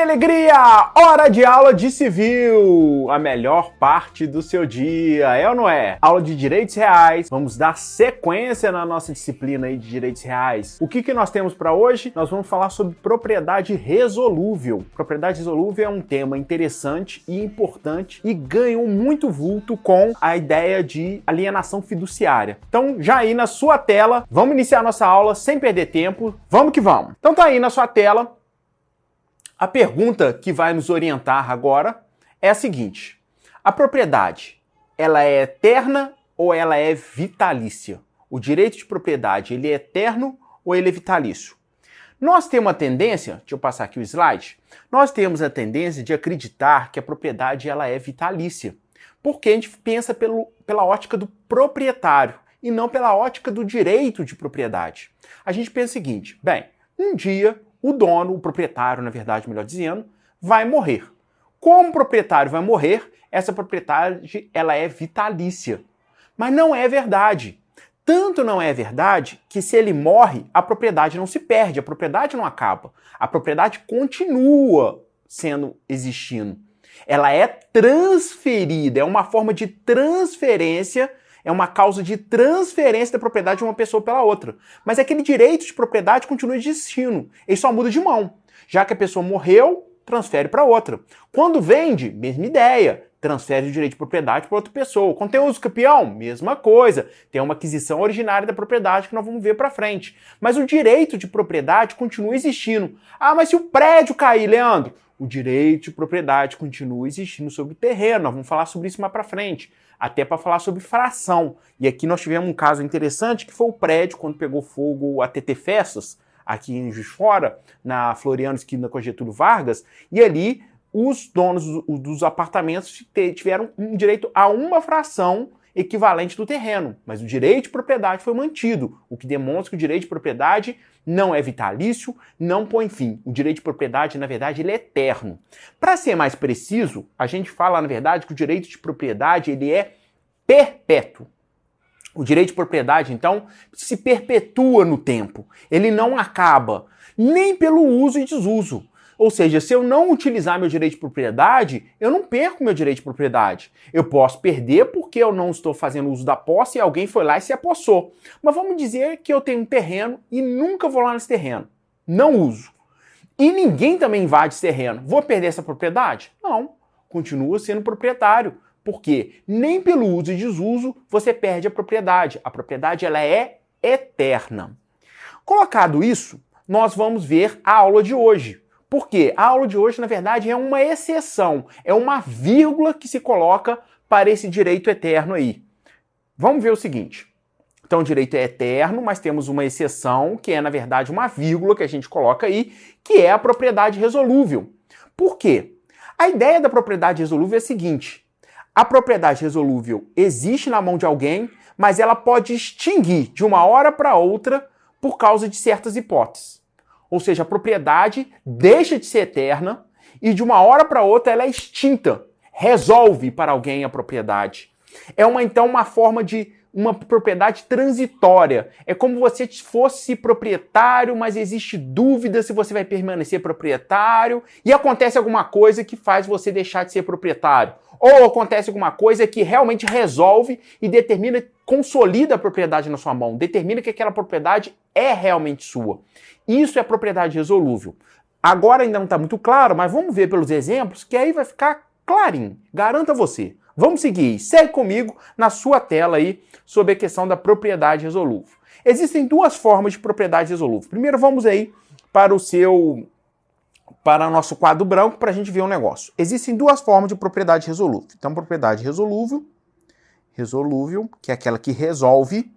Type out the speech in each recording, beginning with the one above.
alegria! Hora de aula de civil! A melhor parte do seu dia, é ou não é? Aula de direitos reais. Vamos dar sequência na nossa disciplina aí de direitos reais. O que nós temos para hoje? Nós vamos falar sobre propriedade resolúvel. Propriedade resolúvel é um tema interessante e importante e ganhou muito vulto com a ideia de alienação fiduciária. Então, já aí na sua tela, vamos iniciar nossa aula sem perder tempo. Vamos que vamos! Então tá aí na sua tela. A pergunta que vai nos orientar agora é a seguinte: a propriedade, ela é eterna ou ela é vitalícia? O direito de propriedade, ele é eterno ou ele é vitalício? Nós temos a tendência, deixa eu passar aqui o slide, nós temos a tendência de acreditar que a propriedade ela é vitalícia, porque a gente pensa pela ótica do proprietário e não pela ótica do direito de propriedade. A gente pensa o seguinte: bem, um dia o dono, o proprietário, na verdade, melhor dizendo, vai morrer. Como o proprietário vai morrer, essa propriedade ela é vitalícia. Mas não é verdade. Tanto não é verdade que se ele morre, a propriedade não se perde, a propriedade não acaba. A propriedade continua existindo. Ela é transferida, é uma forma de transferência. É uma causa de transferência da propriedade de uma pessoa pela outra. Mas aquele direito de propriedade continua existindo. Ele só muda de mão. Já que a pessoa morreu, transfere para outra. Quando vende, mesma ideia. Transfere o direito de propriedade para outra pessoa. Quando tem uso campeão, mesma coisa. Tem uma aquisição originária da propriedade que nós vamos ver para frente. Mas o direito de propriedade continua existindo. Ah, mas se o prédio cair, Leandro? O direito de propriedade continua existindo sobre o terreno. Nós vamos falar sobre isso mais para frente. Até para falar sobre fração. E aqui nós tivemos um caso interessante que foi o prédio, quando pegou fogo a TT Festas, aqui em Juiz de Fora, na Floriano, esquina com a Getúlio Vargas, e ali os donos dos apartamentos tiveram um direito a uma fração equivalente do terreno, mas o direito de propriedade foi mantido, o que demonstra que o direito de propriedade não é vitalício, não põe fim. O direito de propriedade, na verdade, ele é eterno. Para ser mais preciso, a gente fala, na verdade, que o direito de propriedade ele é perpétuo. O direito de propriedade, então, se perpetua no tempo. Ele não acaba, nem pelo uso e desuso. Ou seja, se eu não utilizar meu direito de propriedade, eu não perco meu direito de propriedade. Eu posso perder porque eu não estou fazendo uso da posse e alguém foi lá e se apossou. Mas vamos dizer que eu tenho um terreno e nunca vou lá nesse terreno. Não uso. E ninguém também invade esse terreno. Vou perder essa propriedade? Não. Continua sendo proprietário. Porque nem pelo uso e desuso você perde a propriedade. A propriedade ela é eterna. Colocado isso, nós vamos ver a aula de hoje. Porque a aula de hoje, na verdade, é uma exceção, é uma vírgula que se coloca para esse direito eterno aí. Vamos ver o seguinte. Então, o direito é eterno, mas temos uma exceção, que é, na verdade, uma vírgula que a gente coloca aí, que é a propriedade resolúvel. Por quê? A ideia da propriedade resolúvel é a seguinte: a propriedade resolúvel existe na mão de alguém, mas ela pode extinguir de uma hora para outra por causa de certas hipóteses. Ou seja, a propriedade deixa de ser eterna e de uma hora para outra ela é extinta. Resolve para alguém a propriedade. É então uma forma de uma propriedade transitória. É como você fosse proprietário, mas existe dúvida se você vai permanecer proprietário e acontece alguma coisa que faz você deixar de ser proprietário. Ou acontece alguma coisa que realmente resolve e determina, consolida a propriedade na sua mão, determina que aquela propriedade é realmente sua. Isso é propriedade resolúvel. Agora ainda não está muito claro, mas vamos ver pelos exemplos que aí vai ficar clarinho. Garanto a você. Vamos seguir. Segue comigo na sua tela aí sobre a questão da propriedade resolúvel. Existem duas formas de propriedade resolúvel. Primeiro vamos aí para o nosso quadro branco para a gente ver um negócio. Existem duas formas de propriedade resolúvel. Então, propriedade resolúvel, que é aquela que resolve,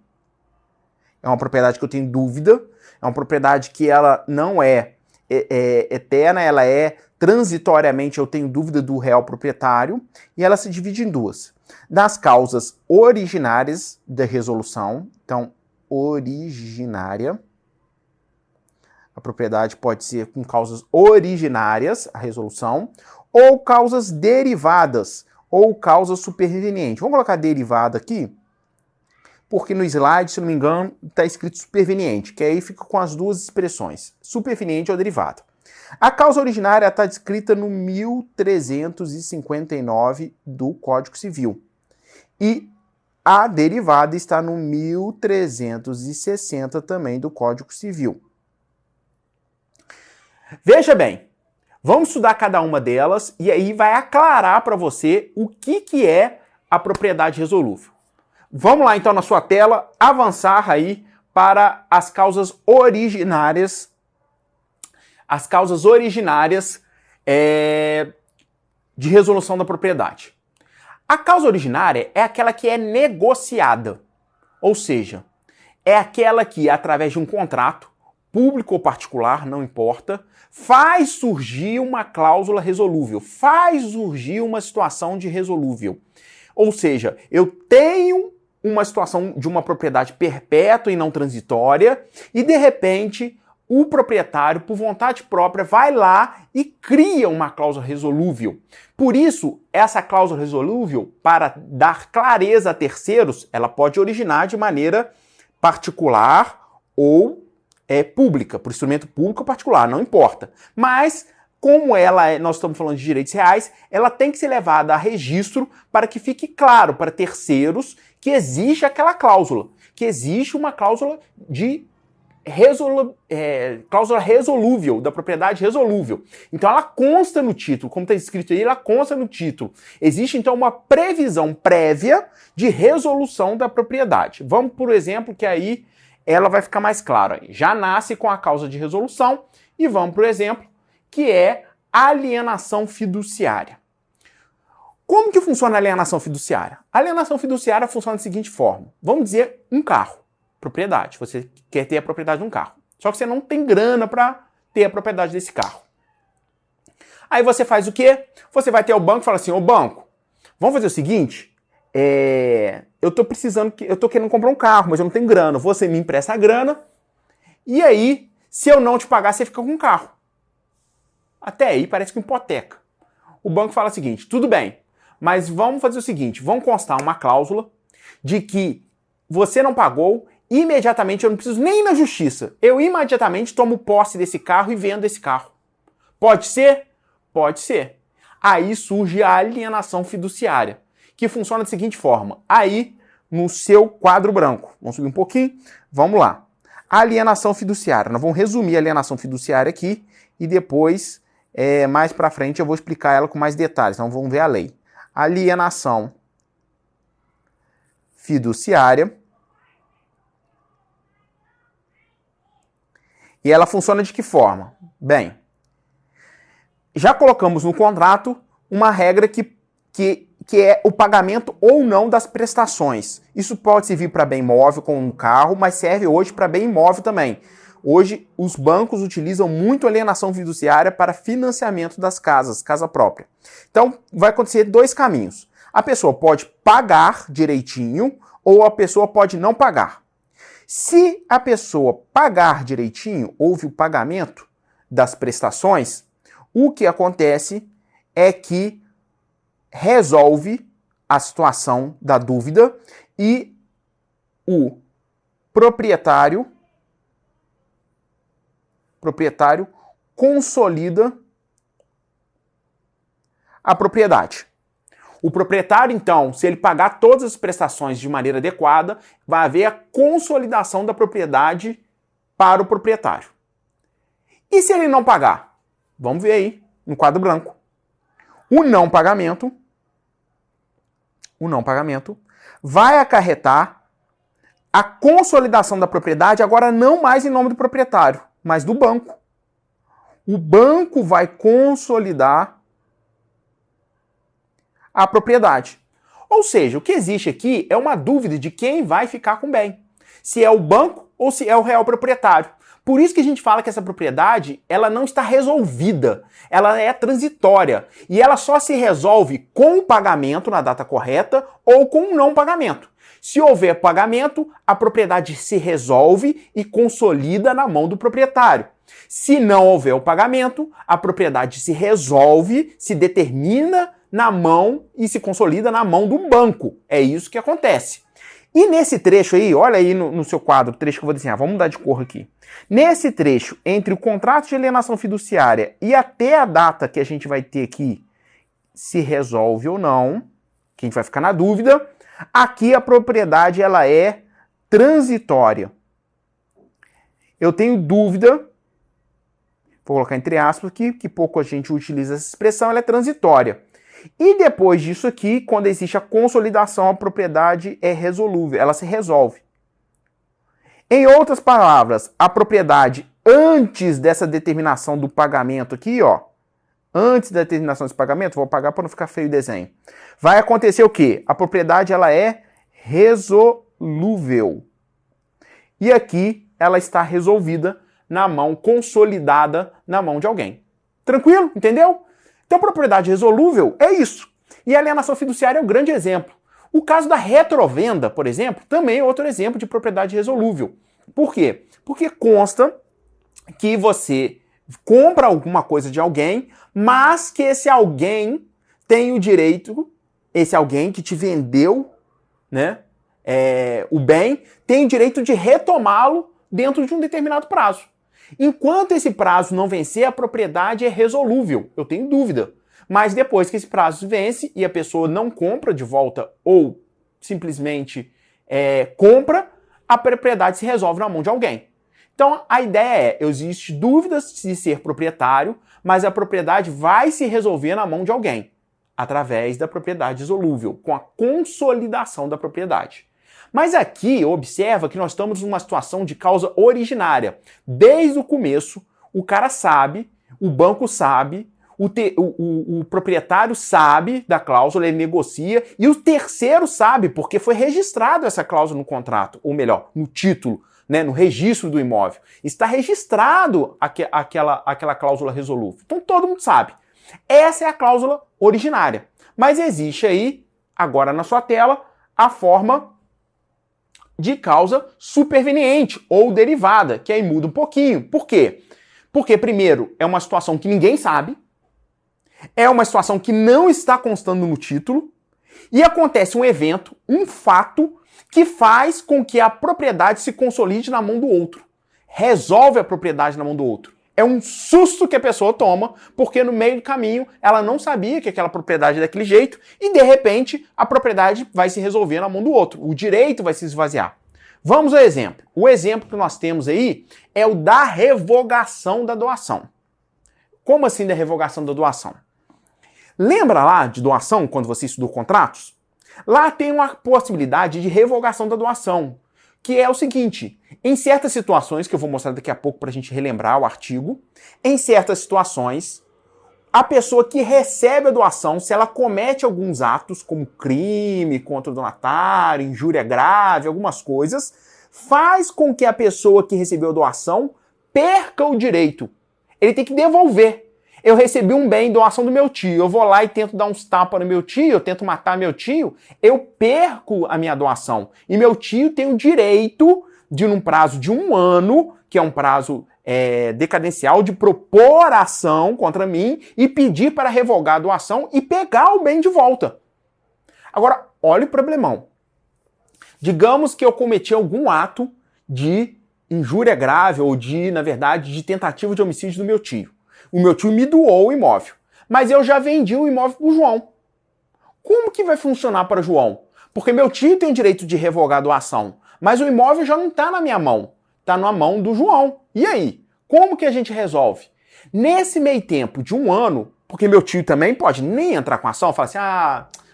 é uma propriedade que eu tenho dúvida, é uma propriedade que ela não é eterna, ela é transitoriamente, eu tenho dúvida do real proprietário, e ela se divide em duas. Das causas originárias da resolução, então, originária, a propriedade pode ser com causas originárias, a resolução, ou causas derivadas, ou causa superveniente. Vamos colocar derivada aqui, porque no slide, se não me engano, está escrito superveniente, que aí fica com as duas expressões, superveniente ou derivada. A causa originária está descrita no 1359 do Código Civil. E a derivada está no 1360 também do Código Civil. Veja bem, vamos estudar cada uma delas e aí vai aclarar para você o que é a propriedade resolúvel. Vamos lá então na sua tela, avançar aí para as causas originárias. As causas originárias de resolução da propriedade. A causa originária é aquela que é negociada, ou seja, é aquela que, através de um contrato, público ou particular, não importa, faz surgir uma cláusula resolúvel, faz surgir uma situação de resolúvel. Ou seja, eu tenho uma situação de uma propriedade perpétua e não transitória e, de repente, o proprietário, por vontade própria, vai lá e cria uma cláusula resolúvel. Por isso, essa cláusula resolúvel, para dar clareza a terceiros, ela pode originar de maneira particular ou pública, por instrumento público ou particular, não importa. Mas, como nós estamos falando de direitos reais, ela tem que ser levada a registro para que fique claro para terceiros que existe aquela cláusula, que existe uma cláusula de cláusula resolúvel, da propriedade resolúvel. Então ela consta no título, como está escrito aí, ela consta no título. Existe então uma previsão prévia de resolução da propriedade. Vamos por exemplo, que aí ela vai ficar mais clara. Já nasce com a causa de resolução e vamos por exemplo, que é alienação fiduciária. Como que funciona a alienação fiduciária? A alienação fiduciária funciona da seguinte forma. Vamos dizer um carro. Propriedade. Você quer ter a propriedade de um carro. Só que você não tem grana para ter a propriedade desse carro. Aí você faz o quê? Você vai ter o banco e fala assim, ô banco, vamos fazer o seguinte, eu tô querendo comprar um carro, mas eu não tenho grana. Você me empresta a grana e aí, se eu não te pagar, você fica com o carro. Até aí parece que hipoteca. O banco fala o seguinte, tudo bem, mas vamos fazer o seguinte, vamos constar uma cláusula de que você não pagou, imediatamente eu não preciso nem ir na justiça. Eu imediatamente tomo posse desse carro e vendo esse carro. Pode ser? Pode ser. Aí surge a alienação fiduciária, que funciona da seguinte forma. Aí, no seu quadro branco, vamos subir um pouquinho, vamos lá. Alienação fiduciária. Nós vamos resumir a alienação fiduciária aqui e depois, mais pra frente, eu vou explicar ela com mais detalhes. Então vamos ver a lei. Alienação fiduciária. E ela funciona de que forma? Bem, já colocamos no contrato uma regra que é o pagamento ou não das prestações. Isso pode servir para bem imóvel, como um carro, mas serve hoje para bem imóvel também. Hoje, os bancos utilizam muito a alienação fiduciária para financiamento das casas, casa própria. Então, vai acontecer dois caminhos. A pessoa pode pagar direitinho ou a pessoa pode não pagar. Se a pessoa pagar direitinho, houve o pagamento das prestações, o que acontece é que resolve a situação da dúvida e o proprietário consolida a propriedade. O proprietário, então, se ele pagar todas as prestações de maneira adequada, vai haver a consolidação da propriedade para o proprietário. E se ele não pagar? Vamos ver aí, no quadro branco. O não pagamento vai acarretar a consolidação da propriedade, agora não mais em nome do proprietário, mas do banco. O banco vai consolidar a propriedade. Ou seja, o que existe aqui é uma dúvida de quem vai ficar com o bem. Se é o banco ou se é o real proprietário. Por isso que a gente fala que essa propriedade, ela não está resolvida, ela é transitória. E ela só se resolve com o pagamento na data correta ou com o não pagamento. Se houver pagamento, a propriedade se resolve e consolida na mão do proprietário. Se não houver o pagamento, a propriedade se resolve, se determina na mão e se consolida na mão do banco. É isso que acontece. E nesse trecho aí, olha aí no seu quadro, o trecho que eu vou desenhar, vamos mudar de cor aqui. Nesse trecho, entre o contrato de alienação fiduciária e até a data que a gente vai ter aqui, se resolve ou não, que a gente vai ficar na dúvida, aqui a propriedade ela é transitória. Eu tenho dúvida, vou colocar entre aspas aqui, que pouco a gente utiliza essa expressão, ela é transitória. E depois disso aqui, quando existe a consolidação, a propriedade é resolúvel, ela se resolve. Em outras palavras, a propriedade antes dessa determinação do pagamento aqui, ó, antes da determinação desse pagamento, vou apagar para não ficar feio o desenho, vai acontecer o quê? A propriedade ela é resolúvel. E aqui ela está resolvida na mão, consolidada na mão de alguém. Tranquilo? Entendeu? Então, propriedade resolúvel é isso. E a alienação fiduciária é um grande exemplo. O caso da retrovenda, por exemplo, também é outro exemplo de propriedade resolúvel. Por quê? Porque consta que você compra alguma coisa de alguém, mas que esse alguém tem o direito, esse alguém que te vendeu, né, o bem, tem o direito de retomá-lo dentro de um determinado prazo. Enquanto esse prazo não vencer, a propriedade é resolúvel. Eu tenho dúvida. Mas depois que esse prazo vence e a pessoa não compra de volta ou simplesmente compra, a propriedade se resolve na mão de alguém. Então a ideia existe dúvidas de ser proprietário, mas a propriedade vai se resolver na mão de alguém, através da propriedade resolúvel, com a consolidação da propriedade. Mas aqui, observa que nós estamos numa situação de causa originária. Desde o começo, o cara sabe, o banco sabe, o proprietário sabe da cláusula, ele negocia, e o terceiro sabe, porque foi registrado essa cláusula no contrato, ou melhor, no título, né, no registro do imóvel. Está registrado aquela cláusula resolúvel. Então todo mundo sabe. Essa é a cláusula originária. Mas existe aí, agora na sua tela, a forma de causa superveniente ou derivada, que aí muda um pouquinho. Por quê? Porque, primeiro, é uma situação que ninguém sabe, é uma situação que não está constando no título, e acontece um evento, um fato, que faz com que a propriedade se consolide na mão do outro. Resolve a propriedade na mão do outro. É um susto que a pessoa toma, porque no meio do caminho ela não sabia que aquela propriedade é daquele jeito e, de repente, a propriedade vai se resolver na mão do outro. O direito vai se esvaziar. Vamos ao exemplo. O exemplo que nós temos aí é o da revogação da doação. Como assim da revogação da doação? Lembra lá de doação, quando você estudou contratos? Lá tem uma possibilidade de revogação da doação, que é o seguinte: em certas situações, que eu vou mostrar daqui a pouco para a gente relembrar o artigo, em certas situações, a pessoa que recebe a doação, se ela comete alguns atos, como crime contra o donatário, injúria grave, algumas coisas, faz com que a pessoa que recebeu a doação perca o direito. Ele tem que devolver. Eu recebi um bem, doação do meu tio, eu vou lá e tento dar uns tapas no meu tio, eu tento matar meu tio, eu perco a minha doação. E meu tio tem o direito de, num prazo de 1 ano, que é um prazo decadencial, de propor ação contra mim e pedir para revogar a doação e pegar o bem de volta. Agora, olha o problemão. Digamos que eu cometi algum ato de injúria grave ou de, na verdade, de tentativa de homicídio do meu tio. O meu tio me doou o imóvel, mas eu já vendi o imóvel para o João. Como que vai funcionar para o João? Porque meu tio tem o direito de revogar a doação, mas o imóvel já não está na minha mão, está na mão do João. E aí? Como que a gente resolve? Nesse meio tempo de 1 ano, porque meu tio também pode nem entrar com ação, falar assim,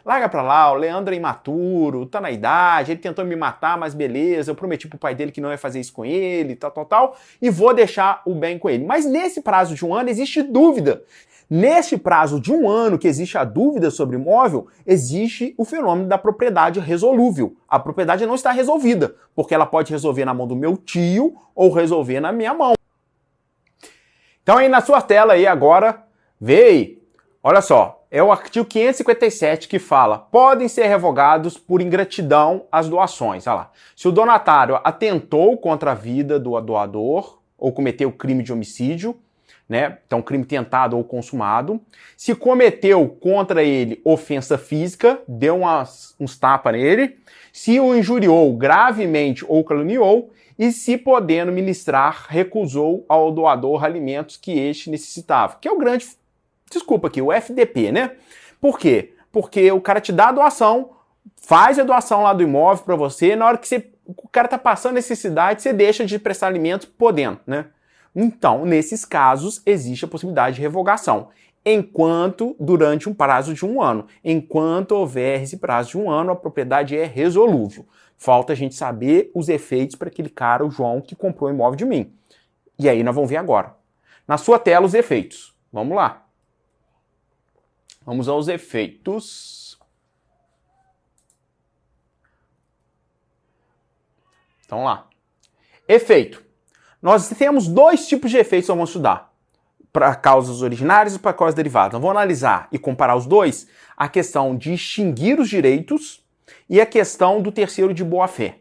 larga pra lá, o Leandro é imaturo, tá na idade, ele tentou me matar, mas beleza, eu prometi pro pai dele que não ia fazer isso com ele, tal, e vou deixar o bem com ele. Mas nesse prazo de 1 ano existe dúvida. Neste prazo de 1 ano que existe a dúvida sobre o imóvel, existe o fenômeno da propriedade resolúvel. A propriedade não está resolvida, porque ela pode resolver na mão do meu tio ou resolver na minha mão. Então aí na sua tela aí agora, vê aí, olha só, é o artigo 557 que fala: podem ser revogados por ingratidão as doações. Olha lá. Se o donatário atentou contra a vida do doador ou cometeu crime de homicídio, né? Então, crime tentado ou consumado. Se cometeu contra ele ofensa física, deu uns tapas nele. se o injuriou gravemente ou caluniou, e se podendo ministrar, recusou ao doador alimentos que este necessitava. Que é o grande, desculpa aqui, o FDP, né? Por quê? Porque o cara te dá a doação, faz a doação lá do imóvel para você, na hora que o cara tá passando necessidade, você deixa de prestar alimentos podendo, né? Então, nesses casos, existe a possibilidade de revogação, durante um prazo de 1 ano. Enquanto houver esse prazo de 1 ano, a propriedade é resolúvel. Falta a gente saber os efeitos para aquele cara, o João, que comprou o imóvel de mim. E aí nós vamos ver agora. Na sua tela, os efeitos. Vamos lá. Vamos aos efeitos. Então lá. Efeito. Nós temos 2 tipos de efeitos que nós vamos estudar. Para causas originárias e para causas derivadas. Nós vamos analisar e comparar os dois. A questão de extinguir os direitos e a questão do terceiro de boa-fé.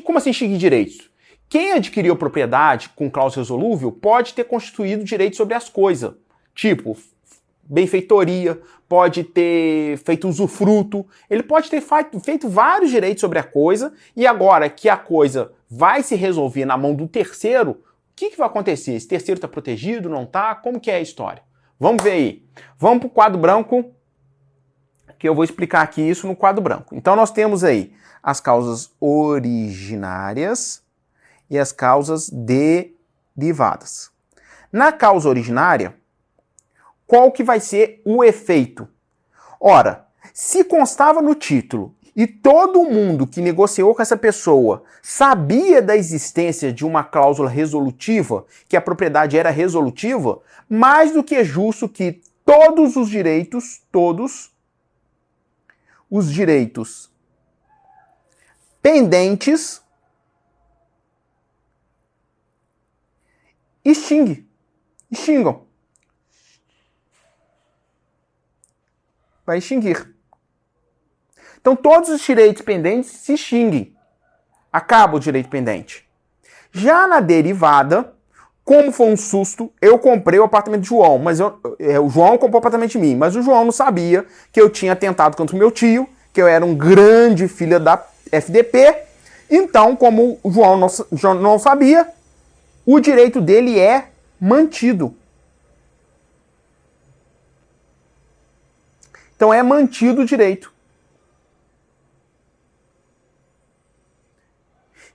Como assim extinguir direitos? Quem adquiriu a propriedade com cláusula resolúvel pode ter constituído direito sobre as coisas. Tipo, benfeitoria, pode ter feito usufruto, ele pode ter feito vários direitos sobre a coisa, e agora que a coisa vai se resolver na mão do terceiro, o que vai acontecer? Esse terceiro está protegido, não está? Como que é a história? Vamos ver aí. Vamos para o quadro branco, que eu vou explicar aqui isso no quadro branco. Então nós temos aí as causas originárias e as causas derivadas. Na causa originária, qual que vai ser o efeito? Ora, se constava no título e todo mundo que negociou com essa pessoa sabia da existência de uma cláusula resolutiva, que a propriedade era resolutiva, mais do que é justo que todos os direitos pendentes extingam. Vai extinguir. Então todos os direitos pendentes se extinguem. Acaba o direito pendente. Já na derivada, como foi um susto, eu comprei o apartamento de João, mas o João comprou o apartamento de mim, mas o João não sabia que eu tinha atentado contra o meu tio, que eu era um grande filho da FDP. Então, como o João não sabia, o direito dele é mantido. Então é mantido o direito.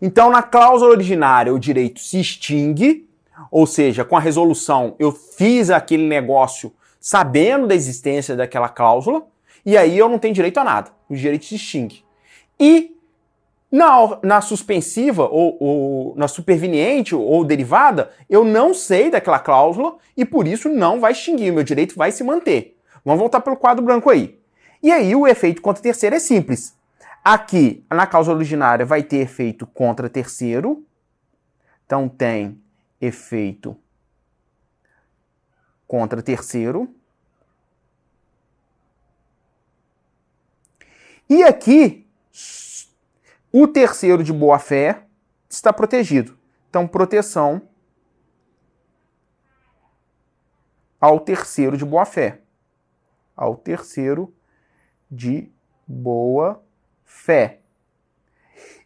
Então na cláusula originária o direito se extingue, ou seja, com a resolução eu fiz aquele negócio sabendo da existência daquela cláusula, e aí eu não tenho direito a nada. O direito se extingue. E na suspensiva, ou na superveniente ou derivada, eu não sei daquela cláusula e por isso não vai extinguir. O meu direito vai se manter. Vamos voltar pelo quadro branco aí. E aí o efeito contra terceiro é simples. Aqui, na causa originária, vai ter efeito contra terceiro. Então tem efeito contra terceiro. E aqui, o terceiro de boa-fé está protegido. Então, proteção ao terceiro de boa-fé. Ao terceiro de boa-fé.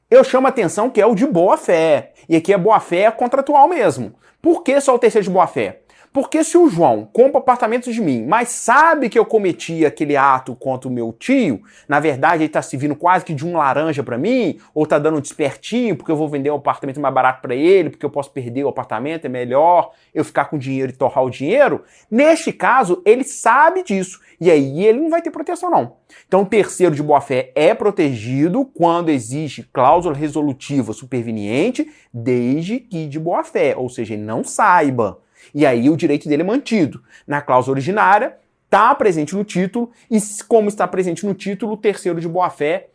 Eu chamo a atenção que é o de boa-fé. E aqui é boa-fé contratual mesmo. Por que só o terceiro de boa-fé? Porque se o João compra apartamento de mim, mas sabe que eu cometi aquele ato contra o meu tio, na verdade ele tá servindo quase que de um laranja para mim, ou tá dando um despertinho porque eu vou vender um apartamento mais barato para ele, porque eu posso perder o apartamento, é melhor eu ficar com dinheiro e torrar o dinheiro. Neste caso, ele sabe disso. E aí ele não vai ter proteção, não. Então o terceiro de boa-fé é protegido quando existe cláusula resolutiva superveniente, desde que de boa-fé, ou seja, ele não saiba. E aí o direito dele é mantido. Na cláusula originária, está presente no título, e como está presente no título, o terceiro de boa-fé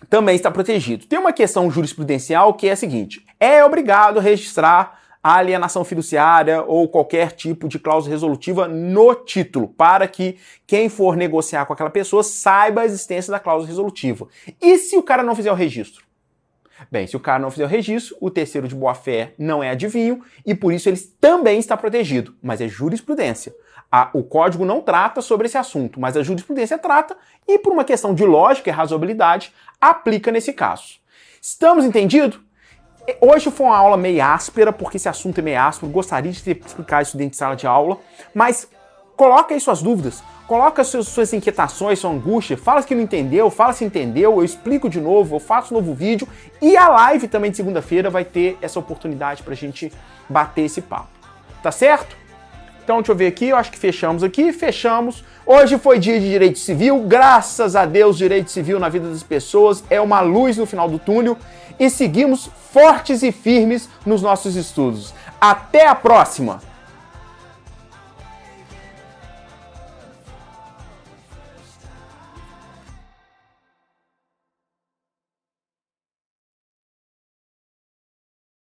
também está protegido. Tem uma questão jurisprudencial que é a seguinte: é obrigado a registrar a alienação fiduciária ou qualquer tipo de cláusula resolutiva no título, para que quem for negociar com aquela pessoa saiba a existência da cláusula resolutiva. E se o cara não fizer o registro? Bem, se o cara não fizer o registro, o terceiro de boa-fé não é adivinho e por isso ele também está protegido, mas é jurisprudência. O código não trata sobre esse assunto, mas a jurisprudência trata e, por uma questão de lógica e razoabilidade, aplica nesse caso. Estamos entendidos? Hoje foi uma aula meio áspera, porque esse assunto é meio áspero, gostaria de ter explicado isso dentro de sala de aula, mas coloca aí suas dúvidas, coloca suas inquietações, sua angústia, fala que não entendeu, fala se entendeu, eu explico de novo, eu faço um novo vídeo, e a live também de segunda-feira vai ter essa oportunidade pra gente bater esse papo. Tá certo? Então deixa eu ver aqui, eu acho que fechamos aqui, fechamos. Hoje foi dia de direito civil, graças a Deus direito civil na vida das pessoas é uma luz no final do túnel e seguimos fortes e firmes nos nossos estudos. Até a próxima!